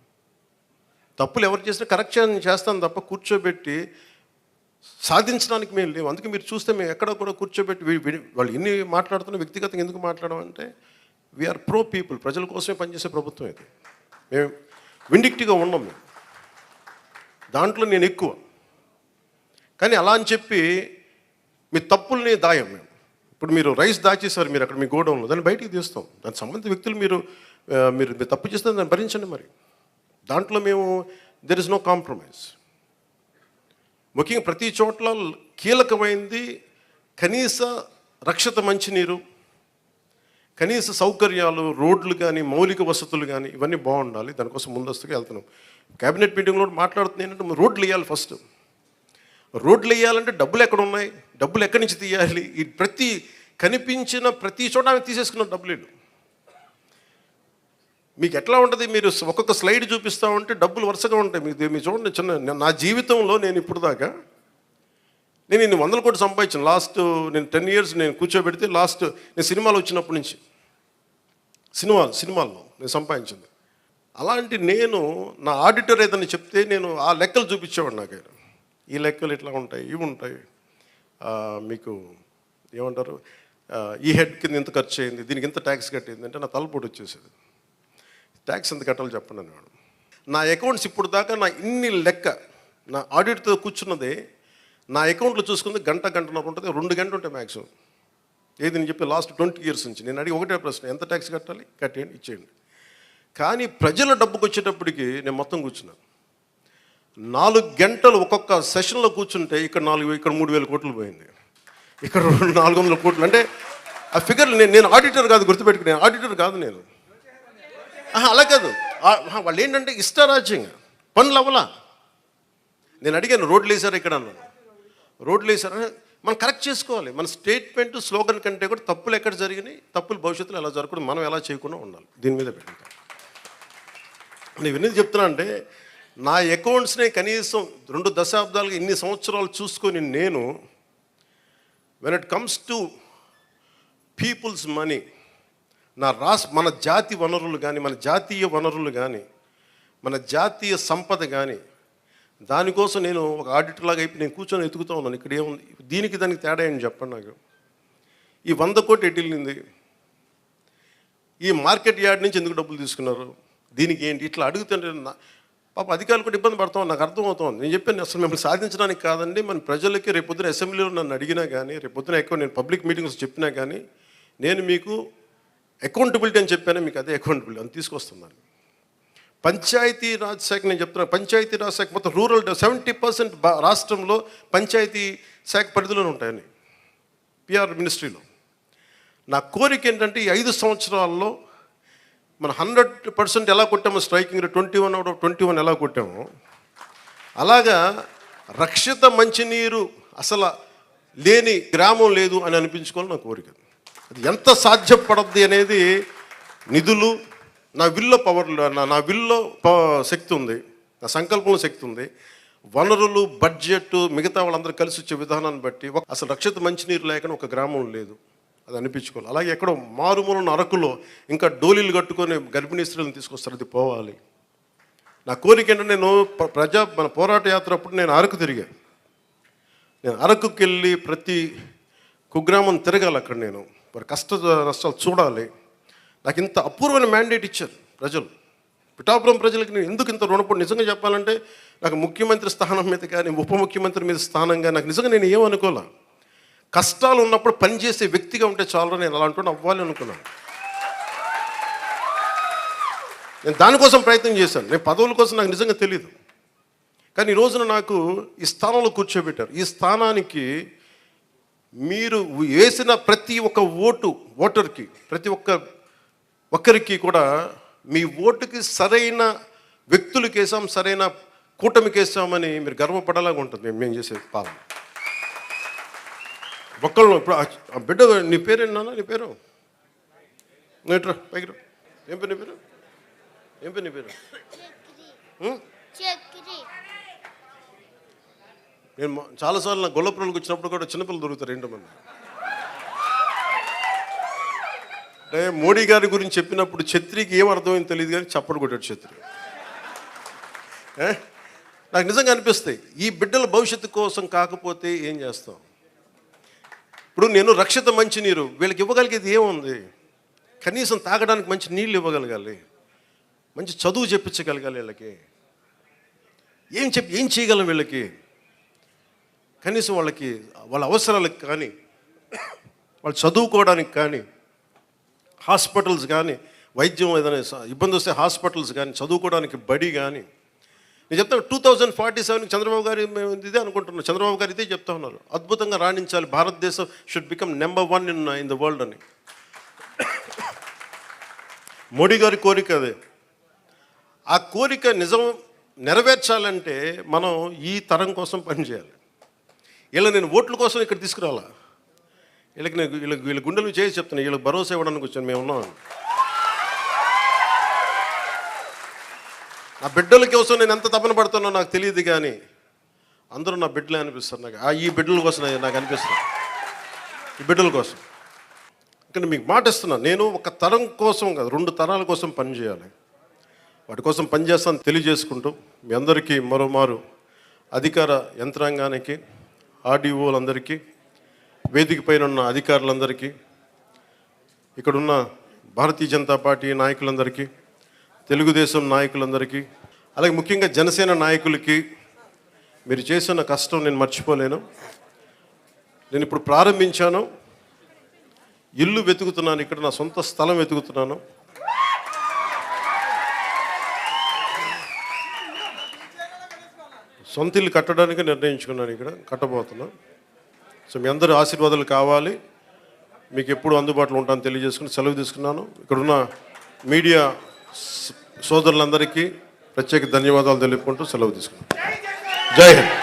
తప్పులు ఎవరు చేసినా కరెక్షన్ చేస్తాను తప్ప కూర్చోబెట్టి సాధించడానికి మేము లేవు. అందుకే మీరు చూస్తే మేము ఎక్కడ కూడా కూర్చోబెట్టి వాళ్ళు ఎన్ని మాట్లాడుతున్నా వ్యక్తిగతంగా ఎందుకు మాట్లాడమంటే వీఆర్ ప్రో పీపుల్, ప్రజల కోసమే పనిచేసే ప్రభుత్వం ఇది. మేము విండిక్టివ్గా ఉన్నాం, మేము దాంట్లో నేను ఎక్కువ. కానీ అలా అని చెప్పి మీ తప్పుల్ని దాయం మేము. ఇప్పుడు మీరు రైస్ దాచేసారు మీరు అక్కడ మీ గోడౌన్లో, దాన్ని బయటికి తీస్తాం. దానికి సంబంధించిన వ్యక్తులు మీరు తప్పు చేస్తే దాన్ని భరించండి. మరి దాంట్లో మేము దెర్ ఇస్ నో కాంప్రమైజ్. ముఖ్యంగా ప్రతి చోట్ల కీలకమైంది కనీస రక్షిత మంచినీరు, కనీస సౌకర్యాలు, రోడ్లు కానీ మౌలిక వసతులు కానీ ఇవన్నీ బాగుండాలి. దానికోసం ముందస్తుగా వెళ్తున్నాం. క్యాబినెట్ మీటింగ్లో మాట్లాడుతుంది ఏంటంటే రోడ్లు వేయాలి. ఫస్ట్ రోడ్లు వేయాలంటే డబ్బులు ఎక్కడ ఉన్నాయి, డబ్బులు ఎక్కడి నుంచి తీయాలి? ఈ కనిపించిన ప్రతి చోట ఆమె తీసేసుకున్న డబ్బులు. మీకు ఎట్లా ఉంటుంది, మీరు ఒక్కొక్క స్లైడ్ చూపిస్తూ ఉంటే డబ్బులు వరుసగా ఉంటాయి. మీరు చూడండి, చిన్న నా జీవితంలో నేను ఇప్పుడు దాకా నేను ఇన్ని 100 కోట్లు సంపాదించాను. లాస్ట్ నేను 10 years నేను కూర్చోబెడితే లాస్ట్ నేను సినిమాలు వచ్చినప్పటి నుంచి సినిమాల్లో నేను సంపాదించింది. అలాంటి నేను నా ఆడిటర్ ఏదైనా చెప్తే నేను ఆ లెక్కలు చూపించేవాడు. నాకు ఆయన ఈ లెక్కలు ఇట్లా ఉంటాయి, ఇవి ఉంటాయి, మీకు ఏమంటారు, ఈ హెడ్ కింద ఇంత ఖర్చు అయింది, దీనికి ఇంత ట్యాక్స్ కట్టింది అంటే నా తలపోటు వచ్చేసేది. ట్యాక్స్ ఎంత కట్టాలో చెప్పండి అనేవాడు. నా అకౌంట్స్ ఇప్పుడు దాకా నా ఇన్ని లెక్క నా ఆడిట్తో కూర్చున్నదే నా అకౌంట్లో చూసుకుంది గంటన్నర ఉంటుంది, 2 గంటలు ఉంటాయి మ్యాక్సిమం. ఏది నేను చెప్పి లాస్ట్ 20 years నుంచి నేను అడిగి ఒకటే ప్రశ్న, ఎంత ట్యాక్స్ కట్టాలి, కట్టేయండి, ఇచ్చేయండి. కానీ ప్రజల డబ్బుకి వచ్చేటప్పటికి నేను మొత్తం కూర్చున్నాను. 4 గంటలు ఒక్కొక్క సెషన్లో కూర్చుంటే ఇక్కడ 3,000 కోట్లు పోయింది, ఇక్కడ 400 కోట్లు. అంటే ఆ ఫిగర్ నేను ఆడిటర్ కాదు, గుర్తుపెట్టుకుని నేను ఆడిటర్ కాదు నేను. అలా కాదు, వాళ్ళు ఏంటంటే ఇష్టారాజ్యంగా పనులు అవ్వలా. నేను అడిగాను రోడ్లు వేసారా ఇక్కడ అన్నాను. రోడ్లు వేసారా, మనం కరెక్ట్ చేసుకోవాలి. మన స్టేట్మెంట్ స్లోగన్ కంటే కూడా తప్పులు ఎక్కడ జరిగినాయి, తప్పులు భవిష్యత్తులో ఎలా జరగకూడదు, మనం ఎలా చేయకుండా ఉండాలి, దీని మీద పెట్టుకుంటాం. నేను ఎందుకు చెప్తున్నా అంటే నా అకౌంట్స్ని కనీసం 2 దశాబ్దాలుగా ఇన్ని సంవత్సరాలు చూసుకొని నేను when it comes to peoples money, మన జాతి వనరులు కానీ, మన జాతీయ వనరులు కానీ, మన జాతీయ సంపద కానీ, దానికోసం నేను ఒక ఆడిటర్ లాగా అయిపోయి నేను కూర్చొని ఎతుకుతూ ఉన్నాను. ఇక్కడ ఏముంది, దానికి తేడా ఏంటి చెప్పండి నాకు. ఈ 100 కోట్లు ఎటు వెళ్ళింది, ఈ మార్కెట్ యార్డ్ నుంచి ఎందుకు డబ్బులు తీసుకున్నారు, దీనికి ఏంటి, ఇట్లా అడుగుతుంటే పాప అధికారులు కూడా ఇబ్బంది పడతాం. నాకు అర్థమవుతుంది. నేను చెప్పాను అసలు మిమ్మల్ని సాధించడానికి కాదండి, మన ప్రజలకి రేపొద్దున అసెంబ్లీలో నన్ను అడిగినా కానీ, రేపొద్దున ఎక్కువ నేను పబ్లిక్ మీటింగ్స్ చెప్పినా కానీ నేను మీకు అకౌంటబిలిటీ అని చెప్పాను, మీకు అదే అకౌంటబిలిటీ అని తీసుకొస్తున్నాను. పంచాయతీ రాజ్ శాఖ నేను చెప్తున్నాను, పంచాయతీ రాజ్ శాఖ మొత్తం రూరల్ 70% రాష్ట్రంలో పంచాయతీ శాఖ పరిధిలోనే ఉంటాయని పిఆర్ మినిస్ట్రీలో. నా కోరిక ఏంటంటే ఈ 5 సంవత్సరాల్లో మనం 100% ఎలా కొట్టామో, స్ట్రైకింగ్ 21 out of 21 ఎలా కొట్టామో, అలాగా రక్షిత మంచినీరు అసలు లేని గ్రామం లేదు అని అనిపించుకోవాలి నా కోరిక. అది ఎంత సాధ్యపడద్ది అనేది నిధులు, నా విల్లో శక్తి ఉంది, నా సంకల్పంలో శక్తి ఉంది, వనరులు, బడ్జెట్, మిగతా వాళ్ళందరూ కలిసి వచ్చే విధానాన్ని బట్టి అసలు రక్షిత మంచినీరు లేకుండా ఒక గ్రామం లేదు, అది అనిపించుకోవాలి. అలాగే ఎక్కడో మారుమూలన అరకులో ఇంకా డోలీలు కట్టుకొని గర్భిణీ స్త్రీలను తీసుకొస్తారు, అది పోవాలి. నా కోరిక ఏంటంటే నేను మన పోరాట యాత్ర అప్పుడు నేను అరకు తిరిగాను. నేను అరకుకి వెళ్ళి ప్రతి కుగ్రామం తిరగాలి, అక్కడ నేను వారి కష్ట నష్టాలు చూడాలి. నాకు ఇంత అపూర్వమైన మ్యాండేట్ ఇచ్చారు ప్రజలు. పిఠాపురం ప్రజలకి నేను ఎందుకు ఇంత రుణపడి, నిజంగా చెప్పాలంటే నాకు ముఖ్యమంత్రి స్థానం మీద కానీ, ఉప ముఖ్యమంత్రి మీద స్థానం కానీ నాకు నిజంగా నేను ఏమనుకోలే. కష్టాలు ఉన్నప్పుడు పనిచేసే వ్యక్తిగా ఉంటే చాలు, నేను అలాంటి అవ్వాలి అనుకున్నాను. నేను దానికోసం ప్రయత్నం చేశాను. నేను పదవుల కోసం నాకు నిజంగా తెలియదు. కానీ ఈ రోజున నాకు ఈ స్థానంలో కూర్చోబెట్టారు. ఈ స్థానానికి మీరు వేసిన ప్రతి ఒక్క ఓటర్కి, ప్రతి ఒక్కరికి కూడా మీ ఓటుకి సరైన వ్యక్తులకి వేసాం, సరైన కూటమికి వేసామని మీరు గర్వపడేలాగా ఉంటుంది మేము చేసే పాలన. ఒక్కళ్ళు ఇప్పుడు ఆ బిడ్డ, నీ పేరేనా? నీ పేరు నేట్రా పైకి రా. ఏం పేరు నీ పేరు? ఏం పేరు నీ పేరు? నేను చాలాసార్లు నా గొల్లపురంకి వచ్చినప్పుడు కూడా చిన్నపిల్లలు దొరుకుతారు ఏంటో మంది. అంటే మోడీ గారి గురించి చెప్పినప్పుడు ఛత్రికి ఏం అర్థమైంది తెలియదు కానీ చప్పడు కొట్టాడు ఛత్రి. నాకు నిజంగా అనిపిస్తాయి, ఈ బిడ్డల భవిష్యత్తు కోసం కాకపోతే ఏం చేస్తాం? ఇప్పుడు నేను రక్షిత మంచినీరు వీళ్ళకి ఇవ్వగలిగేది ఏముంది? కనీసం తాగడానికి మంచి నీళ్ళు ఇవ్వగలగాలి, మంచి చదువు చెప్పించగలగాలి. వీళ్ళకి ఏం చేయగలం? వీళ్ళకి కనీసం వాళ్ళ అవసరాలకు కానీ, వాళ్ళు చదువుకోవడానికి కానీ, హాస్పిటల్స్ కానీ, వైద్యం ఏదైనా ఇబ్బంది వస్తే హాస్పిటల్స్ కానీ, చదువుకోవడానికి బడి కానీ. నేను చెప్తాను 2047 చంద్రబాబు గారు ఇదే అనుకుంటున్నాను. చంద్రబాబు గారు ఇదే చెప్తా ఉన్నారు, అద్భుతంగా రాణించాలి, భారతదేశం should become number 1 in the world అని. మోడీ గారి కోరిక అదే. ఆ కోరిక నెరవేర్చాలంటే మనం ఈ తరం కోసం పనిచేయాలి. నేను ఓట్ల కోసం ఇక్కడ తీసుకురావాలా? వీళ్ళ గుండెలు చేసి చెప్తున్నాను, వీళ్ళకి భరోసా ఇవ్వడానికి వచ్చాను. మేము ఉన్నాం. నా బిడ్డల కోసం నేను ఎంత తపన పడుతున్నా నాకు తెలియదు, కానీ అందరూ నా బిడ్డలే అనిపిస్తారు నాకు. ఈ బిడ్డల కోసం నాకు అనిపిస్తుంది, ఈ బిడ్డల కోసం. ఇక్కడ మీకు మాట ఇస్తున్నాను, నేను ఒక తరం కోసం కాదు, 2 తరాల కోసం పనిచేయాలి. వాటి కోసం పనిచేస్తాను తెలియజేసుకుంటూ మీ అందరికీ మరోమారు అధికార యంత్రాంగానికి, ఆర్డీఓలందరికీ, వేదిక పైన ఉన్న అధికారులందరికీ, ఇక్కడున్న భారతీయ జనతా పార్టీ నాయకులందరికీ, తెలుగుదేశం నాయకులందరికీ, అలాగే ముఖ్యంగా జనసేన నాయకులకి మీరు చేసిన కష్టం నేను మర్చిపోలేను. నేను ఇప్పుడు ప్రారంభించాను, ఇల్లు వెతుకుతున్నాను, ఇక్కడ నా సొంత స్థలం వెతుకుతున్నాను. సొంత ఇల్లు కట్టడానికి నిర్ణయించుకున్నాను, ఇక్కడ కట్టబోతున్నాను. సో మీ అందరి ఆశీర్వాదాలు కావాలి, మీకు ఎప్పుడు అందుబాటులో ఉంటానని తెలియజేసుకుని సెలవు తీసుకున్నాను. ఇక్కడున్న మీడియా సోదరులందరికీ ప్రత్యేక ధన్యవాదాలు తెలుపుకుంటూ సెలవు తీసుకున్నాను. జై హింద్.